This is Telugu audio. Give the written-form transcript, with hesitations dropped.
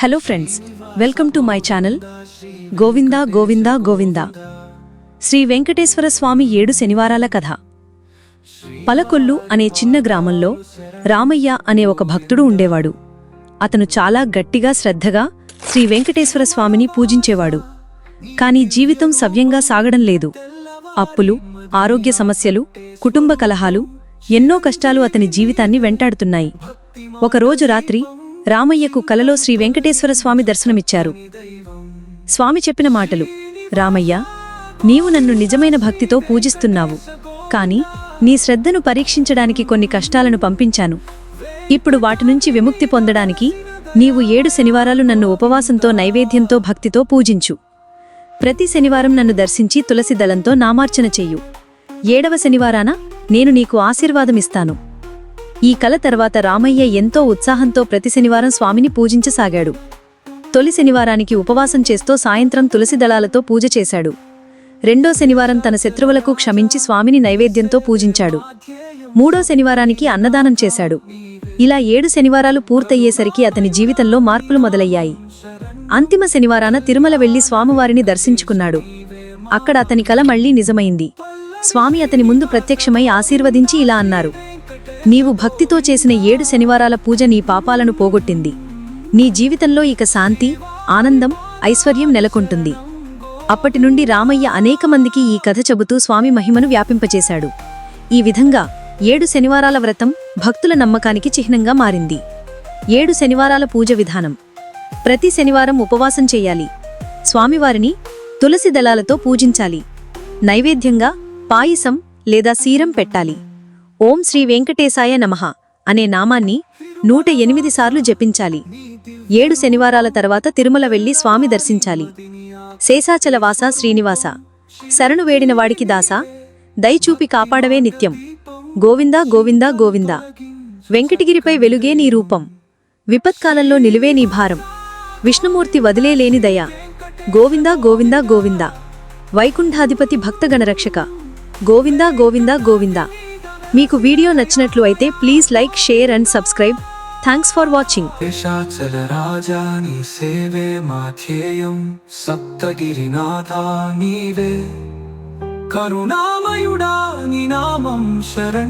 Hello friends, welcome to my channel Govinda Govinda Govinda. Shri Venkateswara Swamy 7 శనివారాల కథ. పలకొల్లు అనే చిన్న గ్రామంలో రామయ్య అనే ఒక భక్తుడు ఉండేవాడు. అతను చాలా గట్టిగా శ్రద్ధగా శ్రీ వెంకటేశ్వర స్వామిని పూజించేవాడు. కాని జీవితం సవ్యంగా సాగడం లేదు. అప్పులు, ఆరోగ్య సమస్యలు, కుటుంబ కలహాలు, ఎన్నో కష్టాలు అతని జీవితాన్ని వెంటాడుతున్నాయి. ఒకరోజు రాత్రి రామయ్యకు కలలో శ్రీ వెంకటేశ్వర స్వామి దర్శనమిచ్చారు. స్వామి చెప్పిన మాటలు: రామయ్య, నీవు నన్ను నిజమైన భక్తితో పూజిస్తున్నావు, కాని నీ శ్రద్ధను పరీక్షించడానికి కొన్ని కష్టాలను పంపించాను. ఇప్పుడు వాటి నుంచి విముక్తి పొందడానికి నీవు 7 శనివారాలు నన్ను ఉపవాసంతో, నైవేద్యంతో, భక్తితో పూజించు. ప్రతి శనివారం నన్ను దర్శించి తులసి దళంతో నామార్చన చెయ్యు. 7వ శనివారాన నేను నీకు ఆశీర్వాదమిస్తాను. ఈ కల తర్వాత రామయ్య ఎంతో ఉత్సాహంతో ప్రతి శనివారం స్వామిని పూజించసాగాడు. తొలి శనివారానికి ఉపవాసం చేస్తూ సాయంత్రం తులసి దళాలతో పూజ చేశాడు. 2వ శనివారం తన శత్రువులకు క్షమించి స్వామిని నైవేద్యంతో పూజించాడు. 3వ శనివారానికి అన్నదానం చేశాడు. ఇలా 7 శనివారాలు పూర్తయ్యేసరికి అతని జీవితంలో మార్పులు మొదలయ్యాయి. అంతిమ శనివారాన తిరుమల వెళ్లి స్వామివారిని దర్శించుకున్నాడు. అక్కడ అతని కల మళ్లీ నిజమైంది. స్వామి అతని ముందు ప్రత్యక్షమై ఆశీర్వదించి ఇలా అన్నారు: నీవు భక్తితో చేసిన 7 శనివారాల పూజ నీ పాపాలను పోగొట్టింది. నీ జీవితంలో ఇక శాంతి, ఆనందం, ఐశ్వర్యం నెలకొంటుంది. అప్పటి నుండి రామయ్య అనేక మందికి ఈ కథ చెబుతూ స్వామి మహిమను వ్యాపింపచేశాడు. ఈ విధంగా 7 శనివారాల వ్రతం భక్తుల నమ్మకానికి చిహ్నంగా మారింది. 7 శనివారాల పూజ విధానం: ప్రతి శనివారం ఉపవాసం చెయ్యాలి. స్వామివారిని తులసి దళాలతో పూజించాలి. నైవేద్యంగా పాయసం లేదా సీరం పెట్టాలి. ఓం శ్రీ వెంకటేశాయ నమః అనే నామాన్ని 108 సార్లు జపించాలి. 7 శనివారాల తర్వాత తిరుమల వెళ్లి స్వామి దర్శించాలి. శేషాచలవాస శ్రీనివాస, శరణు వేడిన వాడికి దాసా, దయచూపి కాపాడవే నిత్యం. గోవిందా గోవిందా గోవిందా. వెంకటగిరిపై వెలుగే నీ రూపం, విపత్కాలంలో నిలువే నీ భారం. విష్ణుమూర్తి వదిలేలేని దయ. గోవిందా గోవిందా గోవిందా. వైకుంఠాధిపతి భక్తగణరక్షక. గోవిందా గోవిందా గోవిందా. మీకు వీడియో నచ్చినట్లు అయితే please like, share and subscribe. Thanks for watching. రాజాని సేవే మాధ్యేయం సప్తగిరినాథా నీవే, కరుణామయుడా నీ నామం శరణ్.